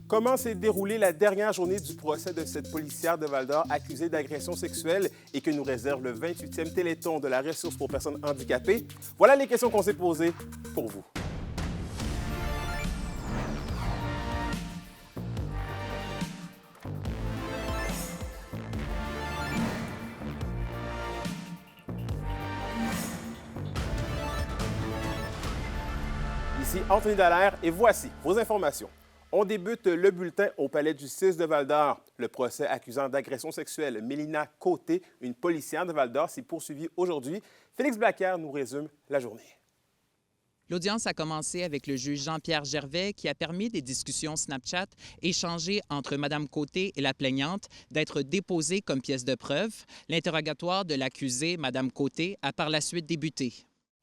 Comment s'est déroulée la dernière journée du procès de cette policière de Val-d'Or accusée d'agression sexuelle et que nous réserve le 28e Téléthon de la ressource pour personnes handicapées? Voilà les questions qu'on s'est posées pour vous. Ici Anthony Dallaire et voici vos informations. On débute le bulletin au Palais de justice de Val-d'Or. Le procès accusant d'agression sexuelle Mélina Côté, une policière de Val-d'Or, s'est poursuivi aujourd'hui. Félix Blaquière nous résume la journée. L'audience a commencé avec le juge Jean-Pierre Gervais qui a permis des discussions Snapchat échangées entre Mme Côté et la plaignante d'être déposées comme pièce de preuve. L'interrogatoire de l'accusée, Mme Côté, a par la suite débuté.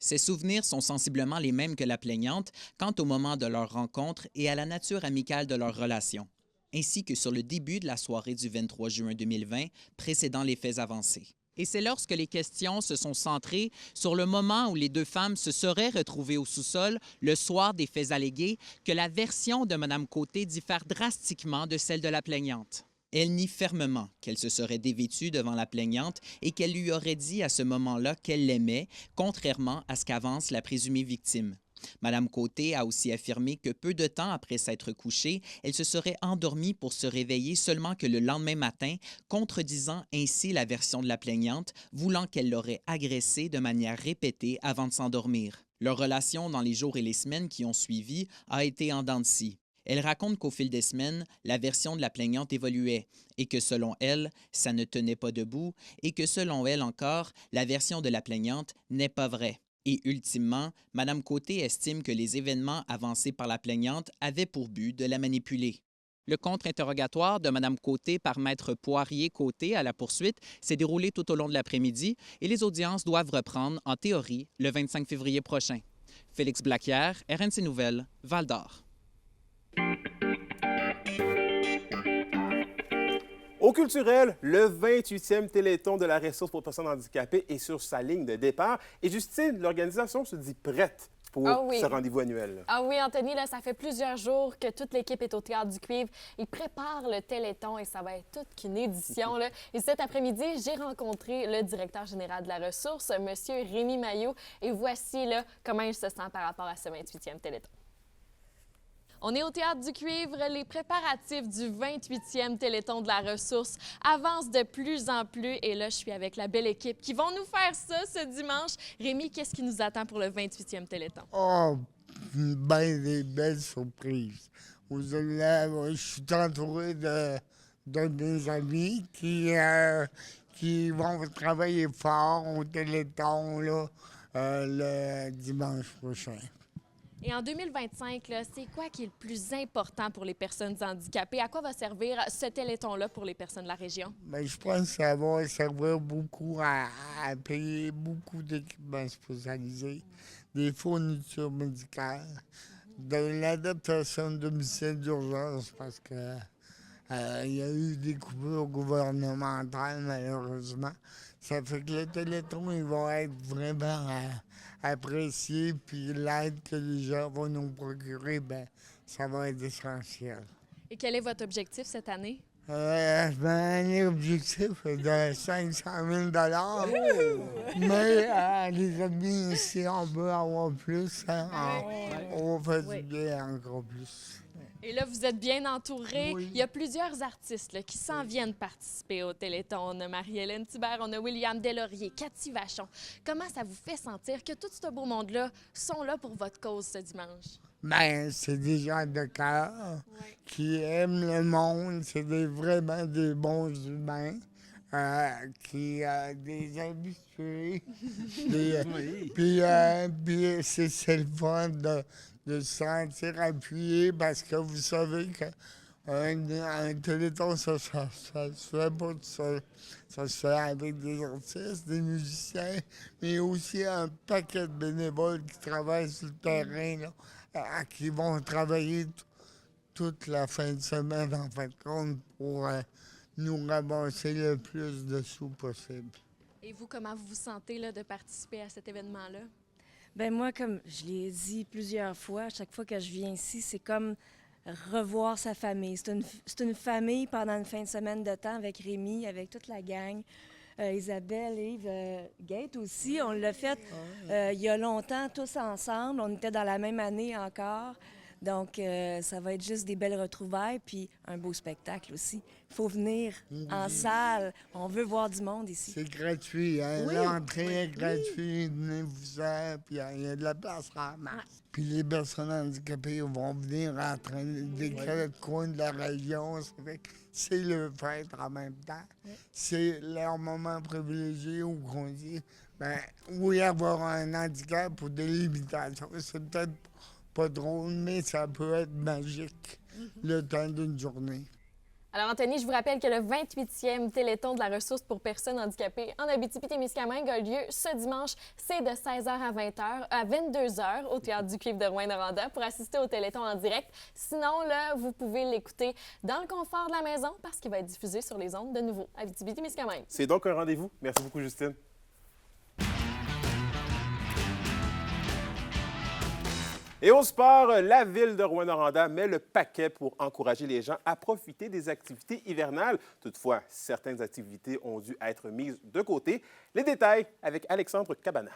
Ses souvenirs sont sensiblement les mêmes que la plaignante quant au moment de leur rencontre et à la nature amicale de leur relation, ainsi que sur le début de la soirée du 23 juin 2020, précédant les faits avancés. Et c'est lorsque les questions se sont centrées sur le moment où les deux femmes se seraient retrouvées au sous-sol le soir des faits allégués que la version de Mme Côté diffère drastiquement de celle de la plaignante. Elle nie fermement qu'elle se serait dévêtue devant la plaignante et qu'elle lui aurait dit à ce moment-là qu'elle l'aimait, contrairement à ce qu'avance la présumée victime. Mme Côté a aussi affirmé que peu de temps après s'être couchée, elle se serait endormie pour se réveiller seulement que le lendemain matin, contredisant ainsi la version de la plaignante, voulant qu'elle l'aurait agressée de manière répétée avant de s'endormir. Leur relation dans les jours et les semaines qui ont suivi a été en dents de scie. Elle raconte qu'au fil des semaines, la version de la plaignante évoluait et que selon elle, ça ne tenait pas debout et que selon elle encore, la version de la plaignante n'est pas vraie. Et ultimement, Mme Côté estime que les événements avancés par la plaignante avaient pour but de la manipuler. Le contre-interrogatoire de Mme Côté par Maître Poirier-Côté à la poursuite s'est déroulé tout au long de l'après-midi et les audiences doivent reprendre, en théorie, le 25 février prochain. Félix Blaquière, RNC Nouvelles, Val-d'Or. Au culturel, le 28e Téléthon de la ressource pour personnes handicapées est sur sa ligne de départ. Et Justine, l'organisation se dit prête pour ce rendez-vous annuel. Ah oui, Anthony, là, ça fait plusieurs jours que toute l'équipe est au Théâtre du Cuivre. Ils préparent le Téléthon et ça va être toute qu'une édition. Là. Et cet après-midi, j'ai rencontré le directeur général de la ressource, M. Rémi Maillot. Et voici là, comment il se sent par rapport à ce 28e Téléthon. On est au Théâtre du Cuivre. Les préparatifs du 28e Téléthon de la ressource avancent de plus en plus. Et là, je suis avec la belle équipe qui vont nous faire ça ce dimanche. Rémi, qu'est-ce qui nous attend pour le 28e Téléthon? Oh, ben des belles surprises. Je suis entouré de mes amis qui vont travailler fort au Téléthon là, le dimanche prochain. Et en 2025, c'est quoi qui est le plus important pour les personnes handicapées? À quoi va servir ce Téléthon-là pour les personnes de la région? Bien, je pense que ça va servir beaucoup à payer beaucoup d'équipements spécialisés, des fournitures médicales, de l'adaptation de domicile d'urgence parce que il y a eu des coupures gouvernementales, malheureusement. Ça fait que le Téléthon, il va être vraiment apprécié, puis l'aide que les gens vont nous procurer, ben ça va être essentiel. Et quel est votre objectif cette année? L'objectif est de 500 000 mais les amis, ici, on veut avoir plus, hein, on va faire du bien encore plus. Et là, vous êtes bien entouré. Oui. Il y a plusieurs artistes là, qui s'en viennent participer au Téléthon. On a Marie-Hélène Thibert, on a William Deslauriers, Cathy Vachon. Comment ça vous fait sentir que tout ce beau monde-là sont là pour votre cause ce dimanche? Ben, c'est des gens de cœur qui aiment le monde. C'est vraiment des bons humains. Des habitués. Puis c'est le fun de se sentir appuyé parce que vous savez qu'un Téléthon, ça se fait pas tout seul. Ça se fait avec des artistes, des musiciens, mais aussi un paquet de bénévoles qui travaillent sur le terrain, là, qui vont travailler toute la fin de semaine, en fin de compte, pour nous ramasser le plus de sous possible. Et vous, comment vous vous sentez là, de participer à cet événement-là? Bien, moi, comme je l'ai dit plusieurs fois, à chaque fois que je viens ici, c'est comme revoir sa famille. C'est une famille pendant une fin de semaine de temps avec Rémi, avec toute la gang. Isabelle, Yves, Gate aussi. On l'a fait il y a longtemps, tous ensemble. On était dans la même année encore. Donc, ça va être juste des belles retrouvailles, puis un beau spectacle aussi. Il faut venir en salle. On veut voir du monde ici. C'est gratuit, hein? Oui, L'entrée est gratuite, venez-vous-en, puis il y a de la place en masse. Puis les personnes handicapées vont venir en train des quatre coins de la région. Ça fait que c'est le fête en même temps. C'est leur moment privilégié où on dit, ben, oui, avoir un handicap ou des limitations, c'est peut-être pas drôle, mais ça peut être magique le temps d'une journée. Alors, Anthony, je vous rappelle que le 28e Téléthon de la ressource pour personnes handicapées en Abitibi-Témiscamingue a lieu ce dimanche. C'est de 16h à 20h, à 22h au Théâtre du Cuivre de Rouyn-Noranda pour assister au Téléthon en direct. Sinon, là, vous pouvez l'écouter dans le confort de la maison parce qu'il va être diffusé sur les ondes de nouveau à Abitibi-Témiscamingue. C'est donc un rendez-vous. Merci beaucoup, Justine. Et au sport, la ville de Rouyn-Noranda met le paquet pour encourager les gens à profiter des activités hivernales. Toutefois, certaines activités ont dû être mises de côté. Les détails avec Alexandre Cabana.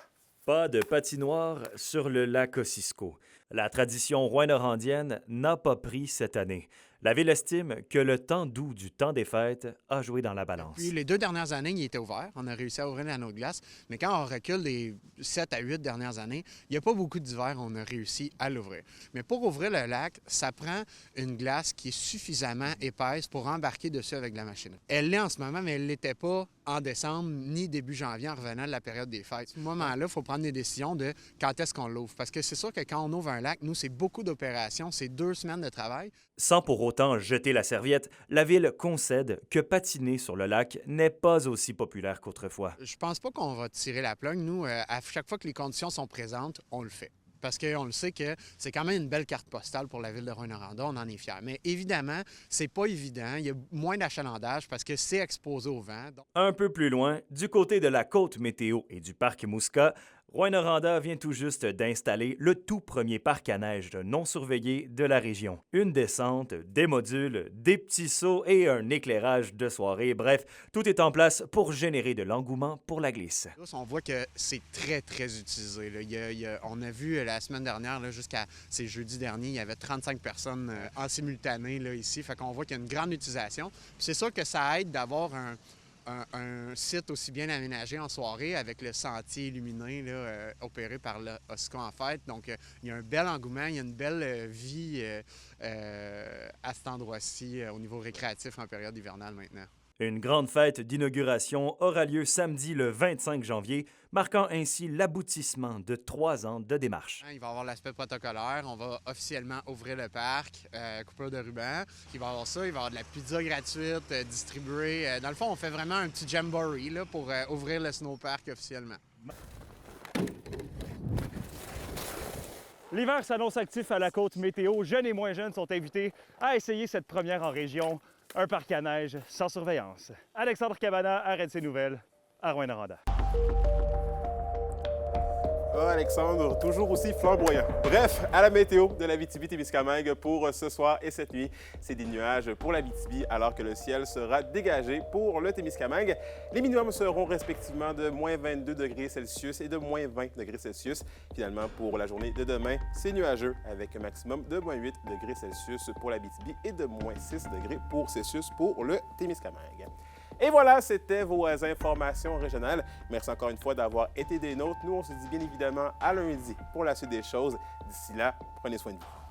Pas de patinoire sur le lac Kosciuszko. La tradition rouyn-norandienne n'a pas pris cette année. La ville estime que le temps doux du temps des fêtes a joué dans la balance. Puis les 2 dernières années, il était ouvert. On a réussi à ouvrir l'anneau de glace. Mais quand on recule les 7 à 8 dernières années, il n'y a pas beaucoup d'hiver, on a réussi à l'ouvrir. Mais pour ouvrir le lac, ça prend une glace qui est suffisamment épaisse pour embarquer dessus avec de la machinerie. Elle l'est en ce moment, mais elle ne l'était pas en décembre ni début janvier en revenant de la période des fêtes. À ce moment-là, il faut prendre des décisions de quand est-ce qu'on l'ouvre. Parce que c'est sûr que quand on ouvre un lac, nous, c'est beaucoup d'opérations, c'est 2 semaines de travail. Sans pour autant jeter la serviette, la ville concède que patiner sur le lac n'est pas aussi populaire qu'autrefois. Je pense pas qu'on va tirer la plug. Nous, à chaque fois que les conditions sont présentes, on le fait. Parce qu'on le sait que c'est quand même une belle carte postale pour la ville de Rouyn-Noranda, on en est fiers. Mais évidemment, c'est pas évident, il y a moins d'achalandage parce que c'est exposé au vent. Un peu plus loin, du côté de la côte météo et du parc Muska, Rouyn-Noranda vient tout juste d'installer le tout premier parc à neige non surveillé de la région. Une descente, des modules, des petits sauts et un éclairage de soirée. Bref, tout est en place pour générer de l'engouement pour la glisse. On voit que c'est très, très utilisé. Là. On a vu la semaine dernière, jusqu'à jeudi dernier, il y avait 35 personnes en simultané là, ici. Fait qu'on voit qu'il y a une grande utilisation. Puis c'est sûr que ça aide d'avoir un site aussi bien aménagé en soirée avec le sentier illuminé là, opéré par le OSCO en fait. Donc, il y a un bel engouement, il y a une belle vie à cet endroit-ci au niveau récréatif en période hivernale maintenant. Une grande fête d'inauguration aura lieu samedi le 25 janvier, marquant ainsi l'aboutissement de 3 ans de démarche. Il va y avoir l'aspect protocolaire. On va officiellement ouvrir le parc, coupure de ruban. Il va y avoir ça, il va y avoir de la pizza gratuite distribuée. Dans le fond, on fait vraiment un petit jamboree là, pour ouvrir le snowpark officiellement. L'hiver s'annonce actif à la côte météo. Jeunes et moins jeunes sont invités à essayer cette première en région. Un parc à neige sans surveillance. Alexandre Cabana, RNC Nouvelles, à Rouyn-Noranda. Ah, Alexandre, toujours aussi flamboyant. Bref, à la météo de l'Abitibi-Témiscamingue pour ce soir et cette nuit. C'est des nuages pour l'Abitibi alors que le ciel sera dégagé pour le Témiscamingue. Les minimums seront respectivement de moins 22 degrés Celsius et de moins 20 degrés Celsius. Finalement, pour la journée de demain, c'est nuageux avec un maximum de moins 8 degrés Celsius pour l'Abitibi et de moins 6 degrés Celsius pour le Témiscamingue. Et voilà, c'était vos informations régionales. Merci encore une fois d'avoir été des nôtres. Nous, on se dit bien évidemment à lundi pour la suite des choses. D'ici là, prenez soin de vous.